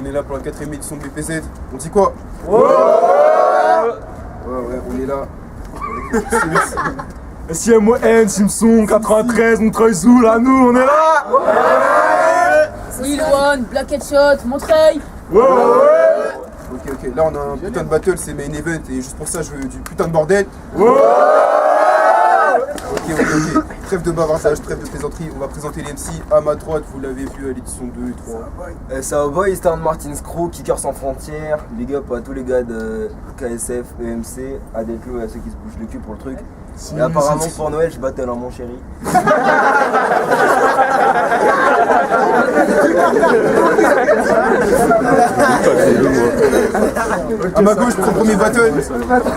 est là pour la 4ème édition de BPZ. On dit quoi? Ouais, on est là. SIMON, Simpson, 93, Montreuil-Zoul, là nous, on est là. Lil One, Black Headshot, Montreuil. Ok, là on a un putain de battle, c'est main event et juste pour ça je veux du putain de bordel. Ok. Trêve de bavardage, trêve de plaisanterie, on va présenter les MC. À ma droite, vous l'avez vu à l'édition 2 et 3. Savoy, Eastern Martin's Crew, Kicker sans frontières, big up à tous les gars de KSF, EMC, ADECLO et à ceux qui se bougent le cul pour le truc. Et apparemment pour Noël, je battle un mon chéri. À ma gauche, son premier battle,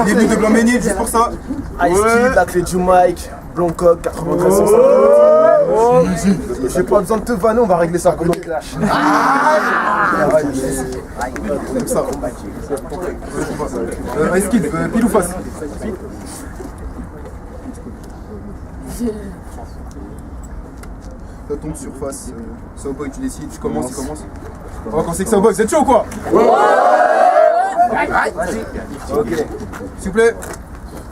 début de Blanc-Ménil, juste pour ça. Ice Kid, la clé du Mike, Blancoc, 93 J'ai pas besoin de te vanner, on va régler ça comme on clash. Comme ça. Ice Kid, pile ou face? Ça tombe sur face. Sawboy, tu décides, tu commences, il commence. On va commencer avec Sawboy, vous êtes chaud ou quoi? Ok. S'il vous plaît.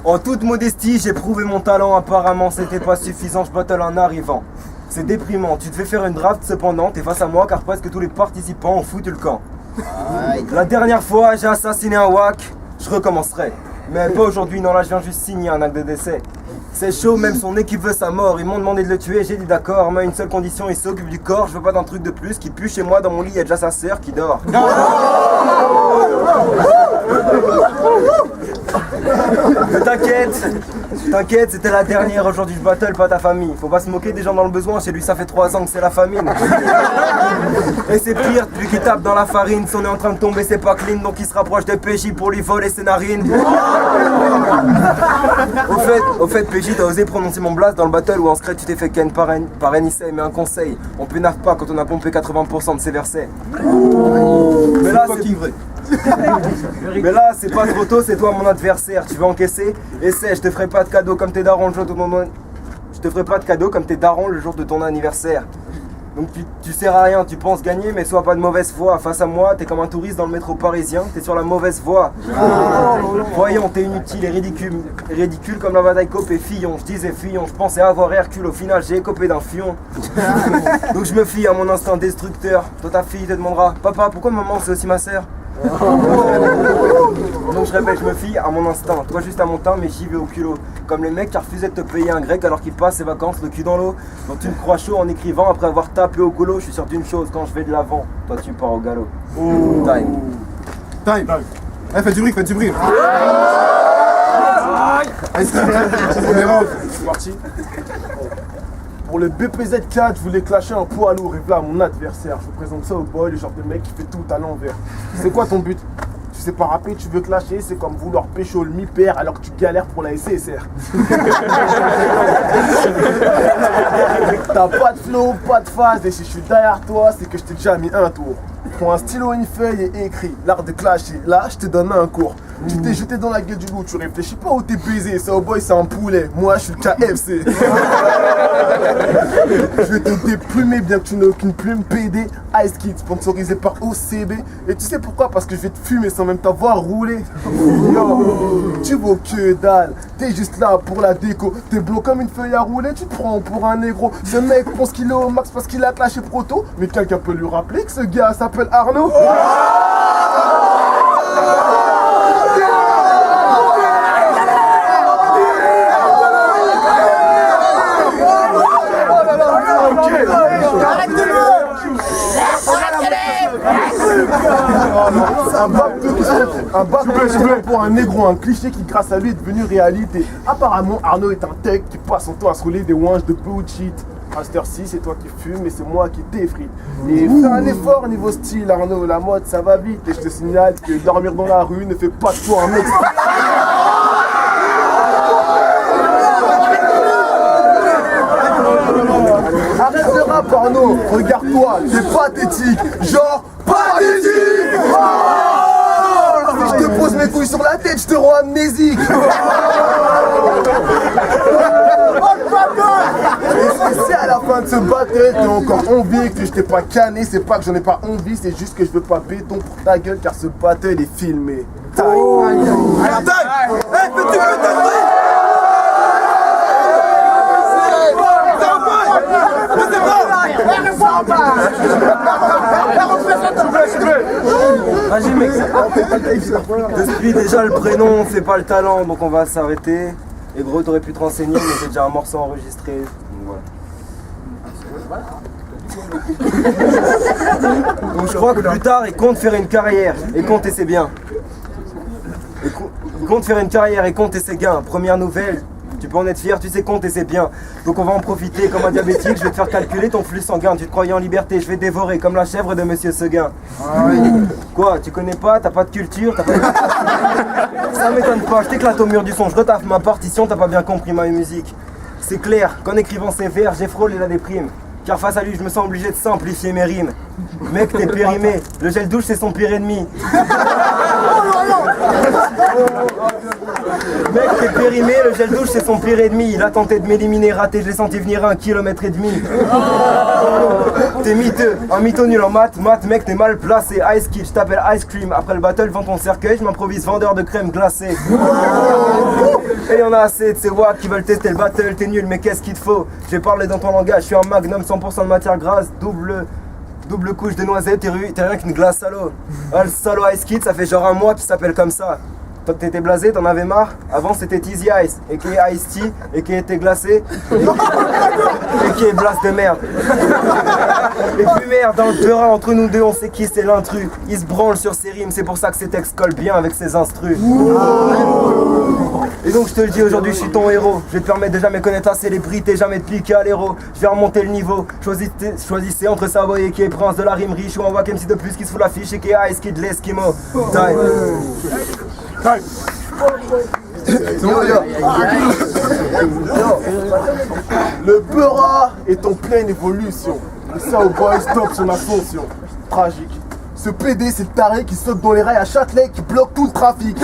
En toute modestie, j'ai prouvé mon talent, apparemment c'était pas suffisant, je battle en arrivant. C'est déprimant, tu devais faire une draft cependant, t'es face à moi car presque tous les participants ont foutu le camp. La dernière fois, j'ai assassiné un wack, je recommencerai. Mais pas aujourd'hui, non là je viens juste signer un acte de décès. C'est chaud, même son équipe veut sa mort, ils m'ont demandé de le tuer, j'ai dit d'accord, mais à une seule condition, il s'occupe du corps, je veux pas d'un truc de plus qui pue chez moi dans mon lit, il y a déjà sa sœur qui dort. Mais t'inquiète, c'était la dernière, aujourd'hui je battle pas ta famille. Faut pas se moquer des gens dans le besoin, chez lui ça fait 3 ans que c'est la famine. Et c'est pire, depuis qu'il tape dans la farine, si on est en train de tomber c'est pas clean, donc il se rapproche de PJ pour lui voler ses narines. Au fait PJ t'as osé prononcer mon blast dans le battle où en secret tu t'es fait ken par Enissei, mais un conseil, on pénave pas quand on a pompé 80% de ses versets. Mais là c'est vrai. Mais là, c'est pas trop tôt, c'est toi mon adversaire. Tu veux encaisser? Essaie, je te ferai pas de cadeau comme tes darons le jour de ton... Je te ferai pas de cadeau comme tes darons le jour de ton anniversaire. Donc tu sers à rien, tu penses gagner, mais sois pas de mauvaise foi. Face à moi, t'es comme un touriste dans le métro parisien, t'es sur la mauvaise voie. Voyons, t'es inutile et ridicule comme la bataille Copé Fillon. Je disais Fillon, je pensais avoir Hercule, au final j'ai écopé d'un fion. Donc je me fie à mon instinct destructeur. Toi ta fille te demandera, papa, pourquoi maman c'est aussi ma sœur? Donc je répète, je me fie à mon instinct, toi juste à mon teint mais j'y vais au culot. Comme les mecs qui refusaient de te payer un grec alors qu'il passe ses vacances le cul dans l'eau. Donc tu me crois chaud en écrivant après avoir tapé au goulot. Je suis sûr d'une chose, quand je vais de l'avant, toi tu pars au galop. Time. Eh, faites du bruit, faites du bruit. C'est parti. Pour le BPZ4, je voulais clasher un poids lourd et voilà mon adversaire. Je vous présente ça au boy, le genre de mec qui fait tout à l'envers. C'est quoi ton but? Tu sais pas rapper, tu veux clasher, c'est comme vouloir pécho le mi-père alors que tu galères pour la SCSR. T'as pas de flow, pas de phase, et si je suis derrière toi, c'est que je t'ai déjà mis un tour. Prends un stylo, une feuille et écris l'art de clasher. Là, je te donne un cours. Tu t'es jeté dans la gueule du loup, tu réfléchis pas où t'es baisé. Ça au boy, c'est un poulet. Moi, je suis le KFC. Je vais te déplumer bien que tu n'as aucune plume. PD, Ice Kid, sponsorisé par OCB. Et tu sais pourquoi? Parce que je vais te fumer sans même t'avoir roulé. Yo, tu vaux que dalle. T'es juste là pour la déco. T'es blanc comme une feuille à rouler. Tu te prends pour un négro. Ce mec pense qu'il est au max parce qu'il a clashé proto. Mais quelqu'un peut lui rappeler que ce gars s'appelle Arnaud. Un bac pour un négro, un cliché qui grâce à lui est devenu réalité. Apparemment Arnaud est un tech qui passe son temps à se rouler des wanges de bullshit. À cette heure-ci, c'est toi qui fumes et c'est moi qui t'effrite. Et fais un effort niveau style Arnaud, la mode ça va vite. Et je te signale que dormir dans la rue ne fait pas de toi un mec. Arrête de rap Arnaud, regarde-toi, t'es pathétique. Genre pathétique. Si je te pose mes couilles sur la tête, je te rends amnésique. Et si à la fin de ce battle, t'es encore envie que je t'ai pas canné, c'est pas que j'en ai pas envie, c'est juste que je veux pas béton pour ta gueule car ce battle est filmé. Taille. Vas-y mec, depuis déjà le prénom, on fait pas le talent, donc on va s'arrêter. Et gros, t'aurais pu te renseigner, mais j'ai déjà un morceau enregistré. Donc voilà. Donc je crois que plus tard, il compte faire une carrière. Et compter c'est bien. Il compte faire une carrière et compter ses gains. Première nouvelle, tu peux en être fier, tu sais compter c'est bien. Donc on va en profiter comme un diabétique, je vais te faire calculer ton flux sanguin. Tu te croyais en liberté, je vais dévorer comme la chèvre de Monsieur Seguin. Quoi, tu connais pas, t'as pas de culture, t'as pas de... Ça m'étonne pas, je t'éclate au mur du son, je retaffe ma partition, t'as pas bien compris ma musique. C'est clair qu'en écrivant ces vers, j'ai frôlé la déprime. Car face à lui, je me sens obligé de simplifier mes rimes. Mec, t'es périmé, le gel douche c'est son pire ennemi. Mec, t'es périmé, le gel douche c'est son pire ennemi. Il a tenté de m'éliminer, raté, je l'ai senti venir à 1,5 km. T'es miteux, un mytho nul en maths, mec, t'es mal placé. Ice Kid, je t'appelle Ice Cream. Après le battle, vends ton cercueil, je m'improvise vendeur de crème glacée. Et y'en a assez de ces wack qui veulent tester le battle, t'es nul, mais qu'est-ce qu'il te faut? J'ai parlé dans ton langage, je suis un magnum 100% de matière grasse, double couche de noisettes, t'es rien qu'une glace à l'eau. Ah, le salaud Ice Kid, ça fait genre un mois qu'il s'appelle comme ça. Toi que t'étais blasé, t'en avais marre. Avant c'était Easy Ice, et qui est Ice Tea, et qui était glacé, et qui est blast de merde. Et puis merde, dans le terrain, entre nous deux, on sait qui c'est l'intrus. Il se branle sur ses rimes, c'est pour ça que ses textes collent bien avec ses instrus. Et donc je te le dis, aujourd'hui je suis ton héros. Je vais te permettre de jamais connaître ta célébrité, jamais te piquer à l'héros. Je vais remonter le niveau. Choisissez entre Savoy qui est prince de la rime riche ou un wack MC de plus qui se fout l'affiche et qui est Ice Kid l'Eskimo. Le Beura est en pleine évolution. Le Southboy stoppe son ascension. Tragique. Ce PD, c'est le taré qui saute dans les rails à Châtelet, qui bloque tout le trafic.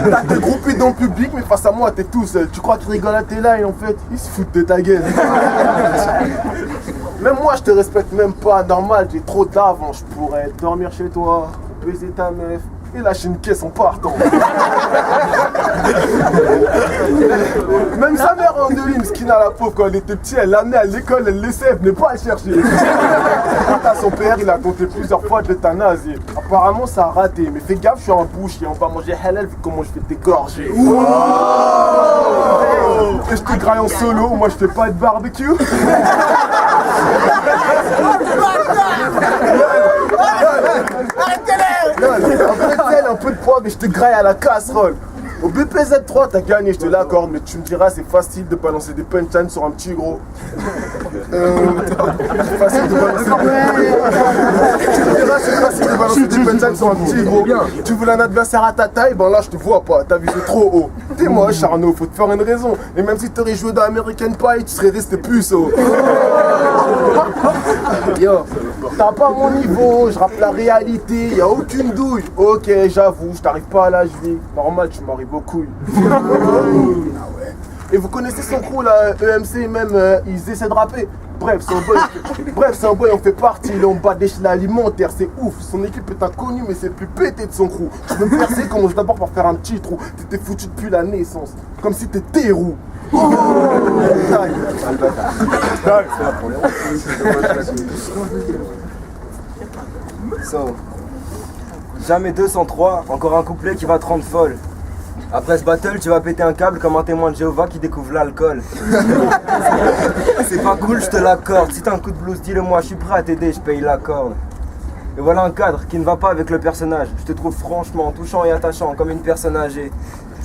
T'as été groupé dans le public, mais face à moi, t'es tout seul. Tu crois qu'ils rigolent à tes lines, en fait, ils se foutent de ta gueule. Même moi, je te respecte même pas. Normal, j'ai trop d'avant. Je pourrais dormir chez toi, baiser ta meuf et lâcher une caisse en partant. Même sa mère en Andeline, skin à la pauvre, quand elle était petite, elle l'amenait à l'école, elle laissait, elle venait pas le chercher. Quant à son père, il a tenté plusieurs fois de l'euthanasier. Apparemment, ça a raté, mais fais gaffe, je suis un bouchier, on va manger halal vu comment je vais t'égorger. Et je te graille en solo, moi je fais pas de barbecue. Un peu de poivre et je te graille à la casserole. Au BPZ3 t'as gagné, je te l'accorde, mais tu me diras c'est facile de balancer des punchlines sur un petit gros. C'est facile de balancer Tu me diras c'est facile de balancer des punchlines sur un petit gros. Tu voulais un adversaire à ta taille, ben là je te vois pas, t'as visé trop haut. T'es moche Arnaud, faut te faire une raison. Et même si t'aurais joué dans American Pie, tu serais resté puceau. Yo, t'as pas mon niveau, je rappe la réalité, y'a aucune douille. Ok, j'avoue, je t'arrive pas à la cheville. Normal, tu m'arrives aux couilles. Et vous connaissez son crew là, EMC même, ils essaient de rapper. Bref, c'est un boy, on fait partie, il est en bas d'échelle alimentaire, c'est ouf. Son équipe est inconnue, mais c'est le plus pété de son crew. Tu veux me percer, commence d'abord par faire un petit trou. T'étais foutu depuis la naissance, comme si t'étais roux. So, jamais 203, encore un couplet qui va te rendre folle. Après ce battle, tu vas péter un câble comme un témoin de Jéhovah qui découvre l'alcool. C'est pas cool, je te l'accorde. Si t'as un coup de blues, dis-le moi, je suis prêt à t'aider, je paye la corde. Et voilà un cadre qui ne va pas avec le personnage. Je te trouve franchement touchant et attachant comme une personne âgée.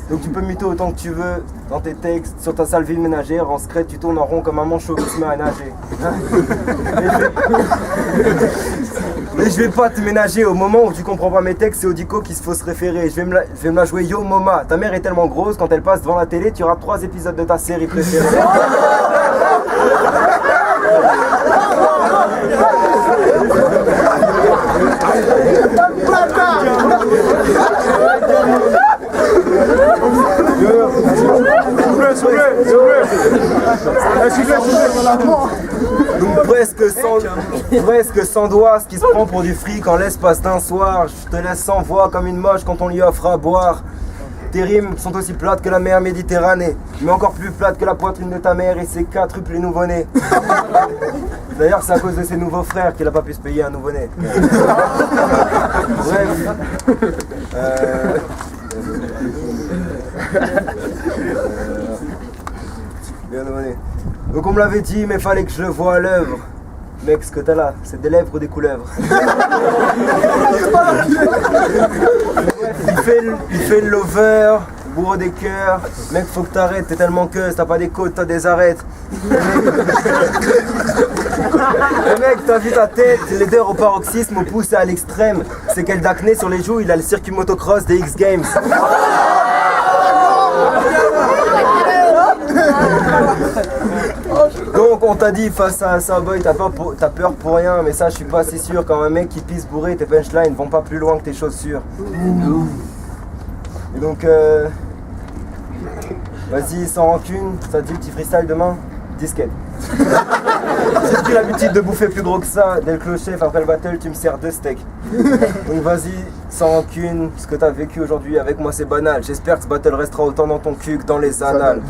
Donc tu peux mytho autant que tu veux dans tes textes, sur ta sale ville ménagère, en secret tu tournes en rond comme un manchot qui se met à nager. Mais je vais pas te ménager au moment où tu comprends pas mes textes, c'est Audico qui se faut se référer. Je vais me la jouer Yo Moma. Ta mère est tellement grosse, quand elle passe devant la télé, tu rates 3 épisodes de ta série préférée. S'il vous plaît. Donc presque sans doigts, ce qui se prend pour du fric en l'espace d'un soir. Je te laisse sans voix comme une moche quand on lui offre à boire. Tes rimes sont aussi plates que la mer Méditerranée, mais encore plus plates que la poitrine de ta mère et ses quadruples nouveau-nés. D'ailleurs, c'est à cause de ses nouveaux frères qu'il n'a pas pu se payer un nouveau-né. Bref. Bien nouveau-né. Donc on me l'avait dit, mais fallait que je le voie à l'œuvre. Mec, ce que t'as là, c'est des lèvres ou des couleuvres? Il fait le lover, bourreau des cœurs. Mec, faut que t'arrêtes, t'es tellement queuse, t'as pas des côtes, t'as des arêtes. Mec, t'as vu ta tête, laideur au paroxysme, au pouce et à l'extrême. C'est quel d'acné sur les joues, il a le circuit motocross des X Games. Donc on t'a dit face à un Soulboy t'as peur pour rien, mais ça je suis pas si sûr. Quand un mec qui pisse bourré, tes punchlines vont pas plus loin que tes chaussures. Et donc vas-y sans rancune, ça te dit le petit freestyle demain? Disquette. J'ai pris l'habitude de bouffer plus gros que ça. Dès le clocher, après le battle, tu me sers 2 steaks. Donc vas-y, sans rancune, ce que t'as vécu aujourd'hui avec moi c'est banal. J'espère que ce battle restera autant dans ton cul que dans les annales.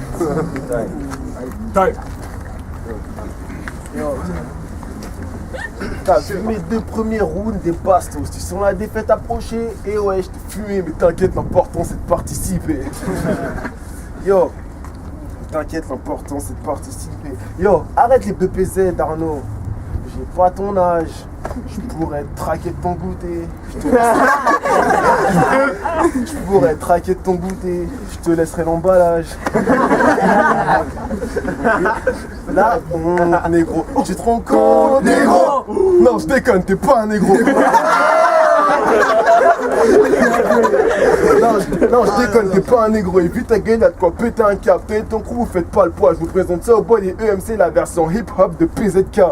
T'as vu mes 2 premiers rounds des bastos, tu sens la défaite approcher, et ouais, je t'ai fumé, mais t'inquiète, l'important c'est de participer. Yo, t'inquiète, l'important c'est de participer. Yo, arrête les BPZ, Arnaud. J'ai pas ton âge. Je pourrais te traquer de ton goûter. Je pourrais te traquer de ton goûter. Je te laisserai l'emballage. Là, négro. Tu te rends compte, négro? Non, je déconne, t'es pas un négro. Non, je déconne, t'es pas un négro. Et puis ta gueule, y'a de quoi péter un cap. T'es ton crew, vous faites pas le poids. Je vous présente ça au boy des EMC, la version hip-hop de PZK.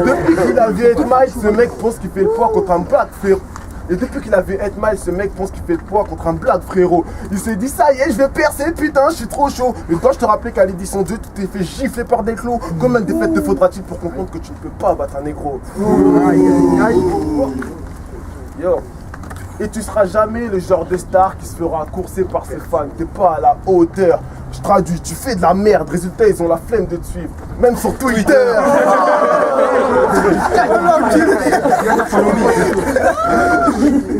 Depuis qu'il a vu 8 Mile, ce mec pense qu'il fait le poids contre un black frérot. Et depuis qu'il a vu 8 Mile, ce mec pense qu'il fait le poids contre un black frérot. Il s'est dit ça y est, je vais percer, putain, je suis trop chaud. Et toi, je te rappelais qu'à l'édition 2, tu t'es fait gifler par des clos. Combien de défaites te faudra-t-il pour comprendre que tu ne peux pas battre un négro? Yo. Et tu seras jamais le genre de star qui se fera courser par ses fans. T'es pas à la hauteur. Je traduis, tu fais de la merde. Résultat, ils ont la flemme de te suivre. Même sur Twitter.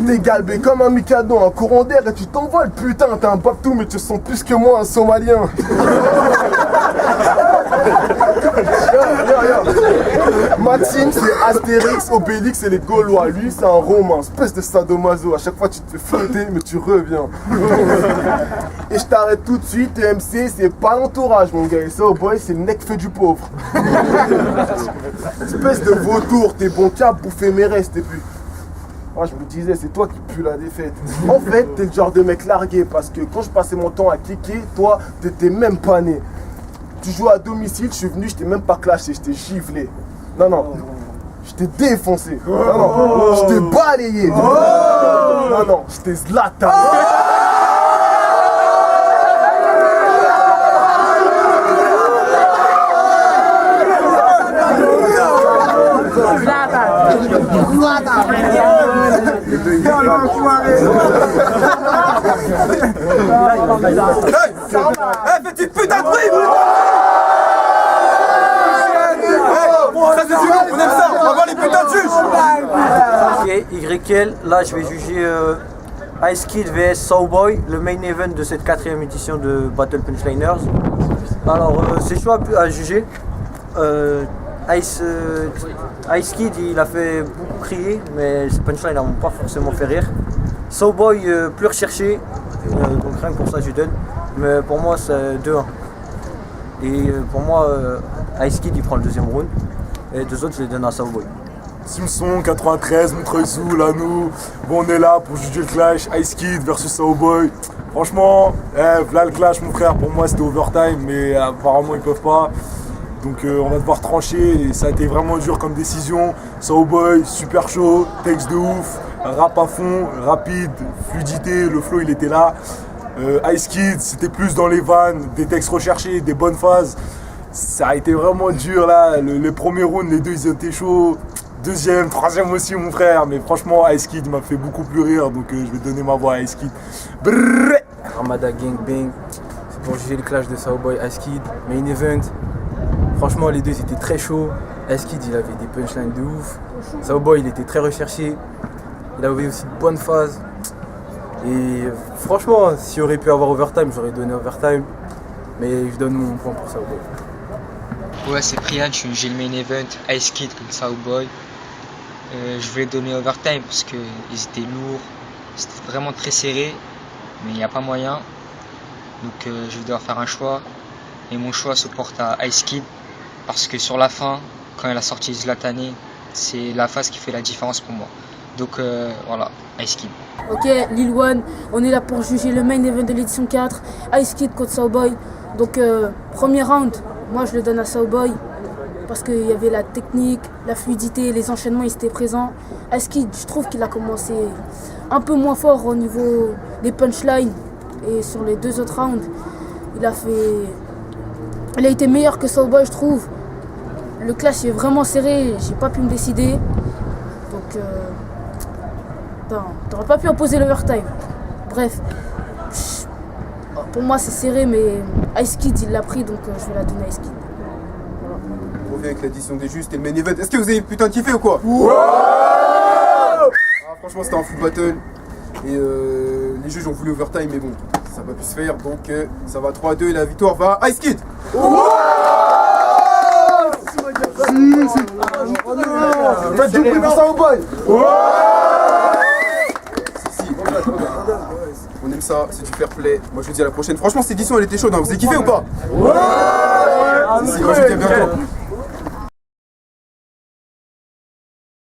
T'es galbé comme un Mikado, un courant d'air et tu t'envoles. Putain, t'es un babtou, mais tu sens plus que moi un Somalien. Ma team c'est Astérix, Obélix et les Gaulois. Lui c'est un Romain, espèce de sadomaso. À chaque fois tu te fais flotter mais tu reviens. Et je t'arrête tout de suite, TMC c'est pas l'entourage mon gars. Et ça au boy c'est le nec-feu du pauvre. Espèce de vautour, t'es bon qu'à bouffer mes restes et puis... Ah, je me disais, c'est toi qui pue la défaite. En fait, t'es le genre de mec largué parce que quand je passais mon temps à cliquer, toi, t'étais même pas né. Tu joues à domicile, je suis venu, je t'ai même pas clashé, je t'ai giflé. Non, je t'ai défoncé. Non, je t'ai balayé. Non, je t'ai Zlatan. Fais-tu une putain de bruit, ça c'est du bon, on aime ça, on va voir les putains de juges. Ok, YL, là je vais juger Ice Kid vs Soulboy, le main event de cette 4ème édition de Battle Punchliners. Alors c'est chaud à juger. Ice Kid il a fait beaucoup crier, mais ses punchlines n'ont pas forcément fait rire. Soulboy plus recherché, donc rien que pour ça je lui donne. Mais pour moi c'est 2-1. Et pour moi Ice Kid il prend le 2e round. Et les 2 autres je les donne à Soulboy. Simpson, 93, Montreuil-Sous, là nous. Bon, on est là pour juger le clash. Ice Kid versus Soulboy. Franchement, voilà le clash, mon frère. Pour moi, c'était overtime, mais apparemment, ils peuvent pas. Donc, on va devoir trancher. Et ça a été vraiment dur comme décision. Soulboy, super chaud, texte de ouf, rap à fond, rapide, fluidité. Le flow, il était là. Ice Kid, c'était plus dans les vannes, des textes recherchés, des bonnes phases. Ça a été vraiment dur là. Les premiers rounds, les deux ils étaient chauds. Deuxième, troisième aussi mon frère. Mais franchement, Ice Kid m'a fait beaucoup plus rire. Donc je vais donner ma voix à Ice Kid. Brrr. Armada Gang Bang, c'est pour juger le clash de Sauboy Ice Kid, main event. Franchement, les deux étaient très chauds. Ice Kid, il avait des punchlines de ouf. Sauboy, il était très recherché. Il avait aussi de bonnes phases. Et franchement, s'il aurait pu avoir overtime, j'aurais donné overtime. Mais je donne mon point pour Sauboy. Ouais, c'est Priyan, je suis le main event, Ice Kid contre Sauboy. Je voulais donner overtime parce qu'ils étaient lourds, c'était vraiment très serré, mais il n'y a pas moyen. Donc je vais devoir faire un choix. Et mon choix se porte à Ice Kid parce que sur la fin, quand il a sorti Zlatané, c'est la phase qui fait la différence pour moi. Donc voilà, Ice Kid. Ok, Lil One, on est là pour juger le main event de l'édition 4, Ice Kid contre Sauboy. Donc premier round, moi je le donne à Sauboy parce qu'il y avait la technique, la fluidité, les enchaînements, ils étaient présents. Ice Kid, je trouve qu'il a commencé un peu moins fort au niveau des punchlines et sur les deux autres rounds, il a été meilleur que Sauboy, je trouve. Le clash est vraiment serré, j'ai pas pu me décider. Donc t'aurais pas pu imposer l'overtime. Bref, pour moi c'est serré, mais Ice Kid il l'a pris, donc je vais la donner à Ice Kid. On revient avec l'addition des justes et le main event. Est-ce que vous avez putain kiffé ou quoi? Ah, franchement c'était un full battle. Et les juges ont voulu overtime, mais bon, ça n'a pas pu se faire. Donc ça va 3-2 et la victoire va à Ice Kid. Faites du bruit pour Sauboy. On aime ça, c'est du fair play. Moi je vous dis à la prochaine. Franchement cette édition elle était chaude, hein. Vous avez kiffé ou pas? Si, moi je vous dis à bientôt.